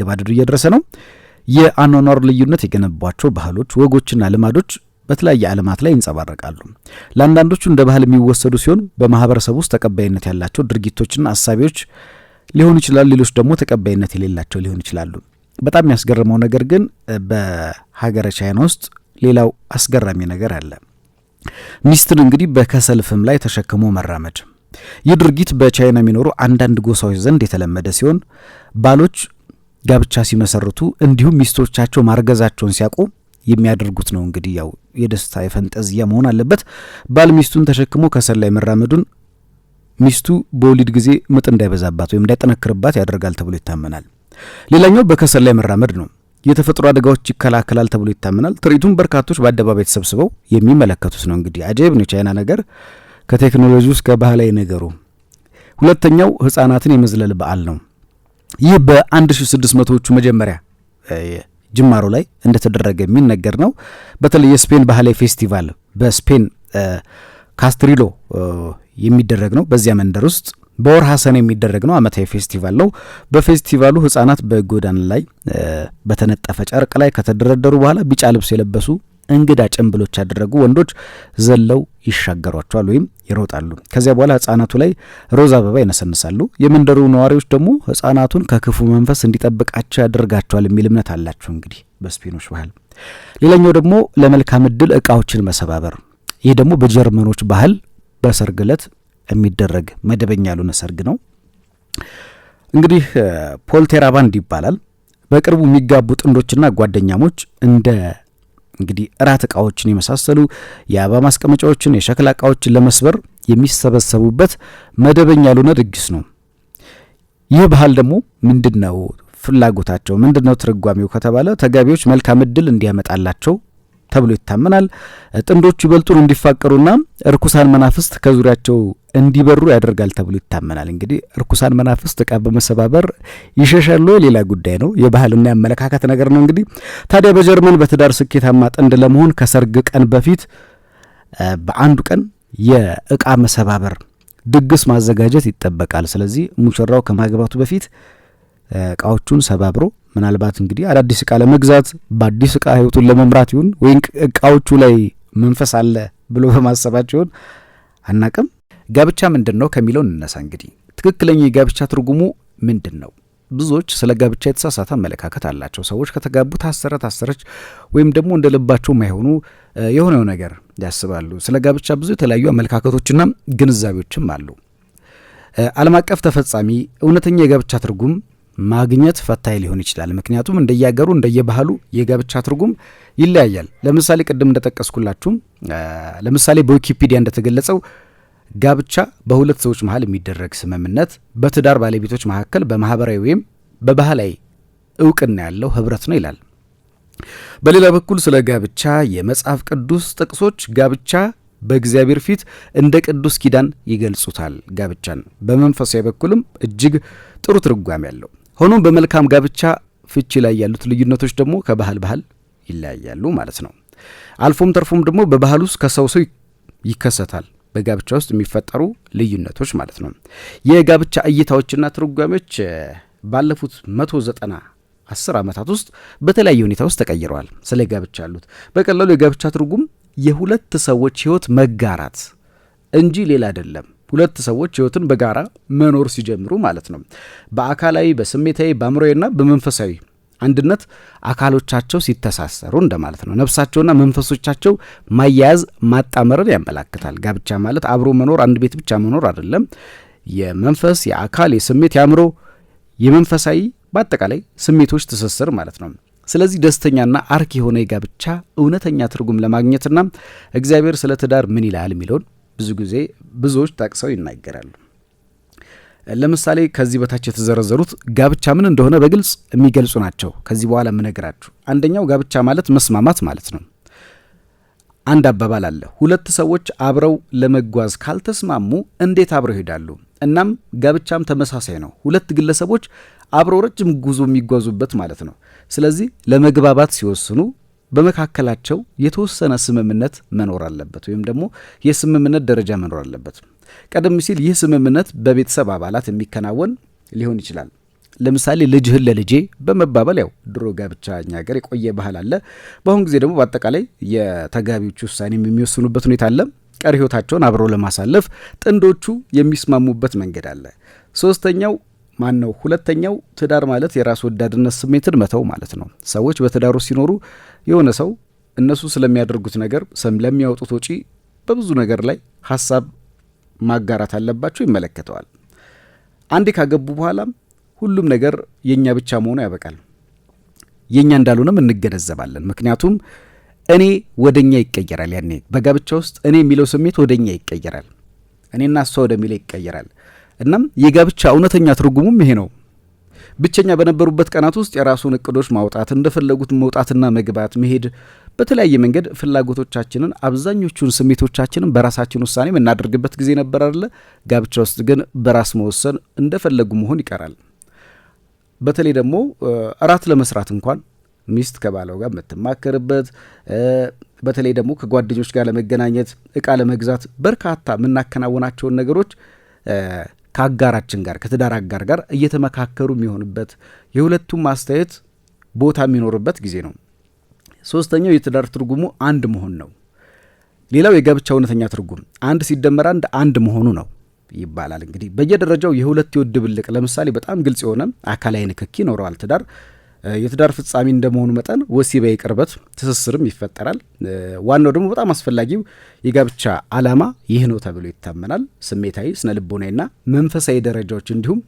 መገባደዱ እየደረሰ ነው። የአኗኗር ልዩነት የገነቧቸው ባህሎች፣ ወጎችና ልማዶች በተለያየ ዓለማት ላይ ይንጸባረቃሉ። ለአንዳንዶቹ እንደ ባህል የሚወሰዱ ሲሆን በማህበረሰብ ውስጥ ተቀባይነት ያላቸው ድርጊቶችና አሳቢዎች ሊሆኑ ይችላሉ። ሌሎች ደግሞ ተቀባይነት የሌላቸው ሊሆኑ ይችላሉ። በጣም የሚያስገርመው ነገር ግን በሀገረ ቻይና ውስጥ ሌላው አስገራሚ ነገር አለ። ሚስትን እንግዲህ በከሰል ፍም ላይ ተሸክሞ መራመድ። ይህ ድርጊት በቻይና የሚኖሩ አንዳንድ ጎሳዎች ዘንድ የተለመደ ሲሆን ባሎች ጋብቻ ሲመሰርቱ እንዲሁም ሚስቶቻቸው ማርገዛቸውን ሲያውቁ የሚያደርጉት ነው። እንግዲህ ያው የደስታ የፈንጠዝያ መሆን አለበት። ባል ሚስቱን ተሸክሞ ከሰል ላይ መራመዱን ሚስቱ በወሊድ ጊዜ ምጥ እንዳይበዛባት ወይም እንዳይጠነክርባት ያደርጋል ተብሎ ይታመናል። ሌላኛው በከሰል ላይ መራመድ ነው። የተፈጥሮ አደጋዎች ይከላከላል ተብሎ ይታመናል። ትርኢቱን በርካቶች በአደባባይ ተሰብስበው የሚመለከቱት ነው። እንግዲህ አጀብ ነው የቻይና ነገር ከቴክኖሎጂ ውስጥ ከባህላዊ ነገሩ። ሁለተኛው ህፃናትን የመዝለል በዓል ነው። ይህ በ1600ዎቹ መጀመሪያ ጅማሮ ላይ እንደተደረገ የሚነገር ነው። በተለይ የስፔን ባህላዊ ፌስቲቫል በስፔን ካስትሪሎ የሚደረግ ነው። በዚያ መንደር ውስጥ በወርሃ ሰኔ የሚደረግ ነው። ዓመታዊ ፌስቲቫል ነው። በፌስቲቫሉ ህጻናት በጎዳና ላይ በተነጠፈ ጨርቅ ላይ ከተደረደሩ በኋላ ቢጫ ልብስ የለበሱ እንግዳ ጭንብሎች ያደረጉ ወንዶች ዘለው ይሻገሯቸዋል ወይም ይሮጣሉ። ከዚያ በኋላ ህጻናቱ ላይ ሮዝ አበባ ይነሰንሳሉ። የመንደሩ ነዋሪዎች ደግሞ ህጻናቱን ከክፉ መንፈስ እንዲጠብቃቸው ያደርጋቸዋል የሚል እምነት አላቸው። እንግዲህ በስፔኖች ባህል ሌላኛው ደግሞ ለመልካም እድል እቃዎችን መሰባበር። ይህ ደግሞ በጀርመኖች ባህል በሰርግ ዕለት የሚደረግ መደበኛ ያልሆነ ሰርግ ነው። እንግዲህ ፖልቴራባንድ ይባላል። በቅርቡ የሚጋቡ ጥንዶችና ጓደኛሞች እንደ እንግዲህ እራት እቃዎችን የመሳሰሉ የአበባ ማስቀመጫዎችን፣ የሸክላ እቃዎችን ለመስበር የሚሰበሰቡበት መደበኛ ያልሆነ ድግስ ነው። ይህ ባህል ደግሞ ምንድነው ፍላጎታቸው? ምንድነው ትርጓሜው ከተባለ ተጋቢዎች መልካም እድል እንዲያመጣላቸው ተብሎ ይታመናል። ጥንዶቹ ይበልጡን እንዲፋቀሩና እርኩሳን መናፍስት ከዙሪያቸው እንዲበሩ ያደርጋል ተብሎ ይታመናል። እንግዲህ እርኩሳን መናፍስት እቃ በመሰባበር ይሸሻሉ፣ ሌላ ጉዳይ ነው። የባህልና የአመለካከት ነገር ነው። እንግዲህ ታዲያ በጀርመን በትዳር ስኬታማ ጥንድ ለመሆን ከሰርግ ቀን በፊት በአንዱ ቀን የእቃ መሰባበር ድግስ ማዘጋጀት ይጠበቃል። ስለዚህ ሙሽራው ከማግባቱ በፊት እቃዎቹን ሰባብሮ ምናልባት እንግዲህ አዳዲስ እቃ ለመግዛት በአዲስ እቃ ህይወቱን ለመምራት ይሁን ወይም እቃዎቹ ላይ መንፈስ አለ ብሎ በማሰባቸው ይሁን አናቅም። ጋብቻ ምንድን ነው ከሚለው እንነሳ። እንግዲህ ትክክለኛ የጋብቻ ትርጉሙ ምንድን ነው? ብዙዎች ስለ ጋብቻ የተሳሳተ አመለካከት አላቸው። ሰዎች ከተጋቡ ታሰረች ወይም ደግሞ እንደ ልባቸው የማይሆኑ የሆነው ነገር ያስባሉ። ስለ ጋብቻ ብዙ የተለያዩ አመለካከቶችና ግንዛቤዎችም አሉ። ዓለም አቀፍ ተፈጻሚ እውነተኛ የጋብቻ ትርጉም ማግኘት ፈታኝ ሊሆን ይችላል። ምክንያቱም እንደየሀገሩ እንደየባህሉ የጋብቻ ትርጉም ይለያያል። ለምሳሌ ቅድም እንደጠቀስኩላችሁም ለምሳሌ በዊኪፒዲያ እንደተገለጸው ጋብቻ በሁለት ሰዎች መሀል የሚደረግ ስምምነት በትዳር ባለቤቶች መካከል በማህበራዊ ወይም በባህላዊ እውቅና ያለው ህብረት ነው ይላል። በሌላ በኩል ስለ ጋብቻ የመጽሐፍ ቅዱስ ጥቅሶች ጋብቻ በእግዚአብሔር ፊት እንደ ቅዱስ ኪዳን ይገልጹታል። ጋብቻን በመንፈሳዊ በኩልም እጅግ ጥሩ ትርጓሜ ያለው። ሆኖም በመልካም ጋብቻ ፍቺ ላይ ያሉት ልዩነቶች ደግሞ ከባህል ባህል ይለያያሉ ማለት ነው። አልፎም ተርፎም ደግሞ በባህል ውስጥ ከሰው ሰው ይከሰታል በጋብቻ ውስጥ የሚፈጠሩ ልዩነቶች ማለት ነው። የጋብቻ እይታዎችና ትርጓሜዎች ባለፉት 110 ዓመታት ውስጥ በተለያየ ሁኔታ ውስጥ ተቀይረዋል። ስለ ጋብቻ ያሉት በቀላሉ የጋብቻ ትርጉም የሁለት ሰዎች ህይወት መጋራት እንጂ ሌላ አይደለም። ሁለት ሰዎች ህይወትን በጋራ መኖር ሲጀምሩ ማለት ነው። በአካላዊ፣ በስሜታዊ፣ በአእምሮዊና በመንፈሳዊ አንድነት አካሎቻቸው ሲተሳሰሩ እንደማለት ነው። ነፍሳቸውና መንፈሶቻቸው ማያያዝ ማጣመርን ያመላክታል። ጋብቻ ማለት አብሮ መኖር፣ አንድ ቤት ብቻ መኖር አይደለም። የመንፈስ፣ የአካል፣ የስሜት፣ የአእምሮ፣ የመንፈሳዊ በአጠቃላይ ስሜቶች ትስስር ማለት ነው። ስለዚህ ደስተኛና አርኪ የሆነ የጋብቻ እውነተኛ ትርጉም ለማግኘትና እግዚአብሔር ስለ ትዳር ምን ይላል የሚለውን ብዙ ጊዜ ብዙዎች ጠቅሰው ይናገራሉ። ለምሳሌ ከዚህ በታች የተዘረዘሩት ጋብቻ ምን እንደሆነ በግልጽ የሚገልጹ ናቸው። ከዚህ በኋላ የምነግራችሁ አንደኛው ጋብቻ ማለት መስማማት ማለት ነው። አንድ አባባል አለ፣ ሁለት ሰዎች አብረው ለመጓዝ ካልተስማሙ እንዴት አብረው ይሄዳሉ? እናም ጋብቻም ተመሳሳይ ነው። ሁለት ግለሰቦች አብረው ረጅም ጉዞ የሚጓዙበት ማለት ነው። ስለዚህ ለመግባባት ሲወስኑ በመካከላቸው የተወሰነ ስምምነት መኖር አለበት፣ ወይም ደግሞ የስምምነት ደረጃ መኖር አለበት። ቀደም ሲል ይህ ስምምነት በቤተሰብ አባላት የሚከናወን ሊሆን ይችላል። ለምሳሌ ልጅህን ለልጄ በመባባል ያው ድሮ ጋብቻ እኛ ሀገር የቆየ ባህል አለ። በአሁን ጊዜ ደግሞ በአጠቃላይ የተጋቢዎች ውሳኔ የሚወስኑበት ሁኔታ አለ። ቀሪ ህይወታቸውን አብረው ለማሳለፍ ጥንዶቹ የሚስማሙበት መንገድ አለ። ሁለተኛው ትዳር ማለት የራስ ወዳድነት ስሜትን መተው ማለት ነው። ሰዎች በትዳሩ ሲኖሩ የሆነ ሰው እነሱ ስለሚያደርጉት ነገር ስለሚያወጡት ወጪ በብዙ ነገር ላይ ሀሳብ ማጋራት አለባቸው፣ ይመለከተዋል። አንዴ ካገቡ በኋላም ሁሉም ነገር የኛ ብቻ መሆኑ ያበቃል። የኛ እንዳልሆነም እንገነዘባለን። ምክንያቱም እኔ ወደኛ ይቀየራል። ያኔ በጋብቻ ውስጥ እኔ የሚለው ስሜት ወደኛ ይቀየራል፣ እኔና እሷ ወደሚለው ይቀየራል። እናም የጋብቻ እውነተኛ ትርጉሙም ይሄ ነው። ብቸኛ በነበሩበት ቀናት ውስጥ የራሱን እቅዶች ማውጣት፣ እንደፈለጉት መውጣትና መግባት፣ መሄድ፣ በተለያየ መንገድ ፍላጎቶቻችንን አብዛኞቹን ስሜቶቻችንን በራሳችን ውሳኔ የምናደርግበት ጊዜ ነበር አይደለ? ጋብቻ ውስጥ ግን በራስ መወሰን እንደፈለጉ መሆን ይቀራል። በተለይ ደግሞ እራት ለመስራት እንኳን ሚስት ከባለው ጋር የምትማከርበት፣ በተለይ ደግሞ ከጓደኞች ጋር ለመገናኘት፣ እቃ ለመግዛት በርካታ የምናከናውናቸውን ነገሮች ከአጋራችን ጋር ከትዳር አጋር ጋር እየተመካከሩ የሚሆንበት የሁለቱም አስተያየት ቦታ የሚኖርበት ጊዜ ነው። ሶስተኛው የትዳር ትርጉሙ አንድ መሆን ነው። ሌላው የጋብቻ እውነተኛ ትርጉም አንድ ሲደመር አንድ መሆኑ ነው ይባላል። እንግዲህ በየደረጃው የሁለት ህይወት ድብልቅ፣ ለምሳሌ በጣም ግልጽ የሆነ አካላዊ ንክኪ ይኖረዋል ትዳር። የትዳር ፍጻሜ እንደመሆኑ መጠን ወሲባዊ ቅርበት ትስስርም ይፈጠራል። ዋናው ደግሞ በጣም አስፈላጊው የጋብቻ ዓላማ ይህ ነው ተብሎ ይታመናል። ስሜታዊ፣ ስነ ልቦናዊና መንፈሳዊ ደረጃዎች እንዲሁም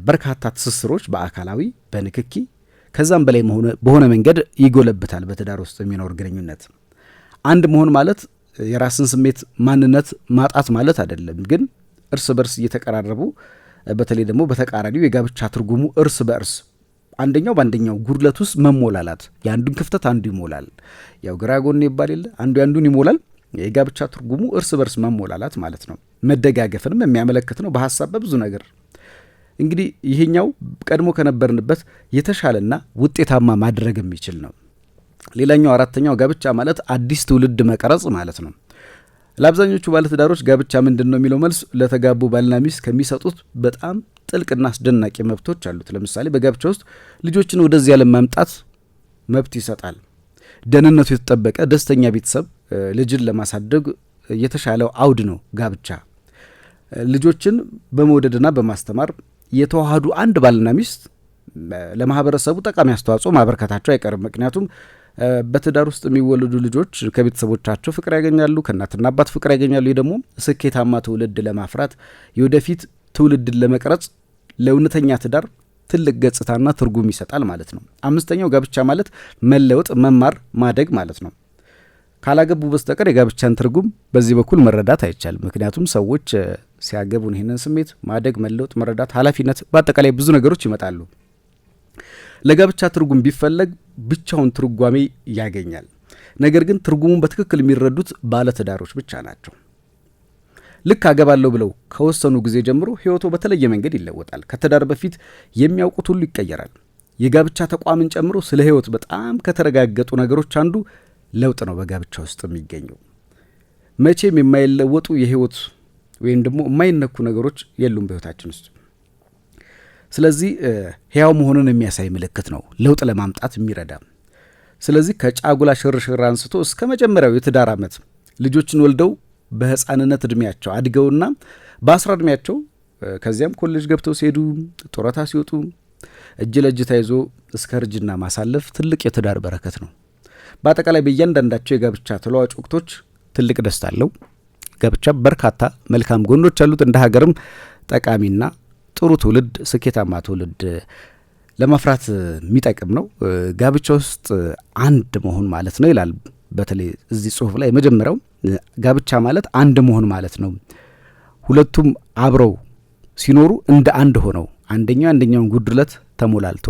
በርካታ ትስስሮች በአካላዊ በንክኪ ከዛም በላይ በሆነ መንገድ ይጎለብታል። በትዳር ውስጥ የሚኖር ግንኙነት አንድ መሆን ማለት የራስን ስሜት ማንነት ማጣት ማለት አይደለም። ግን እርስ በርስ እየተቀራረቡ በተለይ ደግሞ በተቃራኒው የጋብቻ ትርጉሙ እርስ በእርስ አንደኛው በአንደኛው ጉድለት ውስጥ መሞላላት፣ የአንዱን ክፍተት አንዱ ይሞላል። ያው ግራ ጎን ይባል የለ አንዱ ያንዱን ይሞላል። የጋብቻ ትርጉሙ እርስ በርስ መሞላላት ማለት ነው። መደጋገፍንም የሚያመለክት ነው በሀሳብ በብዙ ነገር። እንግዲህ ይሄኛው ቀድሞ ከነበርንበት የተሻለና ውጤታማ ማድረግ የሚችል ነው። ሌላኛው አራተኛው ጋብቻ ማለት አዲስ ትውልድ መቀረጽ ማለት ነው። ለአብዛኞቹ ባለትዳሮች ጋብቻ ምንድን ነው የሚለው መልስ ለተጋቡ ባልና ሚስት ከሚሰጡት በጣም ጥልቅና አስደናቂ መብቶች አሉት። ለምሳሌ በጋብቻ ውስጥ ልጆችን ወደዚህ ዓለም ማምጣት መብት ይሰጣል። ደህንነቱ የተጠበቀ ደስተኛ ቤተሰብ ልጅን ለማሳደግ የተሻለው አውድ ነው ጋብቻ። ልጆችን በመውደድና በማስተማር የተዋሃዱ አንድ ባልና ሚስት ለማህበረሰቡ ጠቃሚ አስተዋጽኦ ማበርከታቸው አይቀርም። ምክንያቱም በትዳር ውስጥ የሚወለዱ ልጆች ከቤተሰቦቻቸው ፍቅር ያገኛሉ፣ ከእናትና አባት ፍቅር ያገኛሉ። ይህ ደግሞ ስኬታማ ትውልድ ለማፍራት የወደፊት ትውልድን ለመቅረጽ ለእውነተኛ ትዳር ትልቅ ገጽታና ትርጉም ይሰጣል ማለት ነው። አምስተኛው ጋብቻ ማለት መለወጥ፣ መማር፣ ማደግ ማለት ነው። ካላገቡ በስተቀር የጋብቻን ትርጉም በዚህ በኩል መረዳት አይቻልም። ምክንያቱም ሰዎች ሲያገቡን ይህንን ስሜት ማደግ፣ መለወጥ፣ መረዳት፣ ኃላፊነት፣ በአጠቃላይ ብዙ ነገሮች ይመጣሉ። ለጋብቻ ትርጉም ቢፈለግ ብቻውን ትርጓሜ ያገኛል። ነገር ግን ትርጉሙን በትክክል የሚረዱት ባለትዳሮች ብቻ ናቸው። ልክ አገባለሁ ብለው ከወሰኑ ጊዜ ጀምሮ ህይወቱ በተለየ መንገድ ይለወጣል። ከትዳር በፊት የሚያውቁት ሁሉ ይቀየራል። የጋብቻ ተቋምን ጨምሮ ስለ ህይወት በጣም ከተረጋገጡ ነገሮች አንዱ ለውጥ ነው በጋብቻ ውስጥ የሚገኘው። መቼም የማይለወጡ የህይወት ወይም ደግሞ የማይነኩ ነገሮች የሉም በህይወታችን ውስጥ። ስለዚህ ህያው መሆኑን የሚያሳይ ምልክት ነው፣ ለውጥ ለማምጣት የሚረዳ። ስለዚህ ከጫጉላ ሽርሽር አንስቶ እስከ መጀመሪያው የትዳር ዓመት ልጆችን ወልደው በህፃንነት እድሜያቸው አድገውና በ10 እድሜያቸው ከዚያም ኮሌጅ ገብተው ሲሄዱ ጡረታ ሲወጡ እጅ ለእጅ ተይዞ እስከ እርጅና ማሳለፍ ትልቅ የትዳር በረከት ነው። በአጠቃላይ በእያንዳንዳቸው የጋብቻ ተለዋጭ ወቅቶች ትልቅ ደስታ አለው። ጋብቻ በርካታ መልካም ጎኖች አሉት። እንደ ሀገርም ጠቃሚና ጥሩ ትውልድ፣ ስኬታማ ትውልድ ለማፍራት የሚጠቅም ነው። ጋብቻ ውስጥ አንድ መሆን ማለት ነው ይላል። በተለይ እዚህ ጽሁፍ ላይ የመጀመሪያው ጋብቻ ማለት አንድ መሆን ማለት ነው። ሁለቱም አብረው ሲኖሩ እንደ አንድ ሆነው አንደኛውን ጉድለት ተሞላልቶ።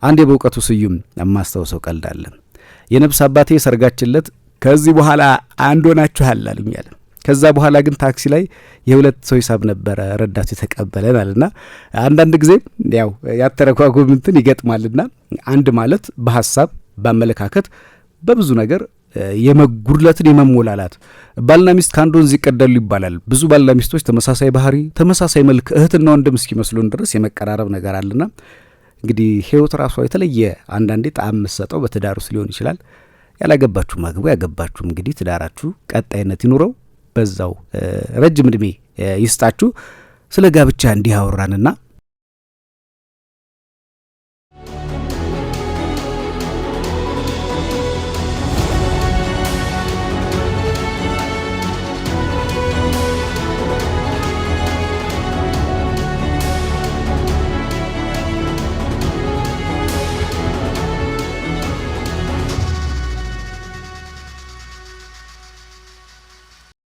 አንድ በእውቀቱ ስዩም የማስታውሰው ቀልድ አለ። የነፍስ አባቴ ሰርጋችን ዕለት ከዚህ በኋላ አንድ ሆናችኋል አሉኛል። ከዛ በኋላ ግን ታክሲ ላይ የሁለት ሰው ሂሳብ ነበረ ረዳት የተቀበለን አለና አንዳንድ ጊዜ ያው ያተረጓጎም እንትን ይገጥማልና አንድ ማለት በሀሳብ በአመለካከት በብዙ ነገር የመጉድለትን የመሞላላት ባልና ሚስት ከአንድ ወንዝ ይቀዳሉ ይባላል። ብዙ ባልና ሚስቶች ተመሳሳይ ባህሪ፣ ተመሳሳይ መልክ፣ እህትና ወንድም እስኪመስሉን ድረስ የመቀራረብ ነገር አለና እንግዲህ ህይወት ራሷ የተለየ አንዳንዴ ጣዕም የምትሰጠው በትዳር ውስጥ ሊሆን ይችላል። ያላገባችሁ ማግቡ፣ ያገባችሁም እንግዲህ ትዳራችሁ ቀጣይነት ይኑረው፣ በዛው ረጅም እድሜ ይስጣችሁ። ስለ ጋብቻ እንዲህ አወራንና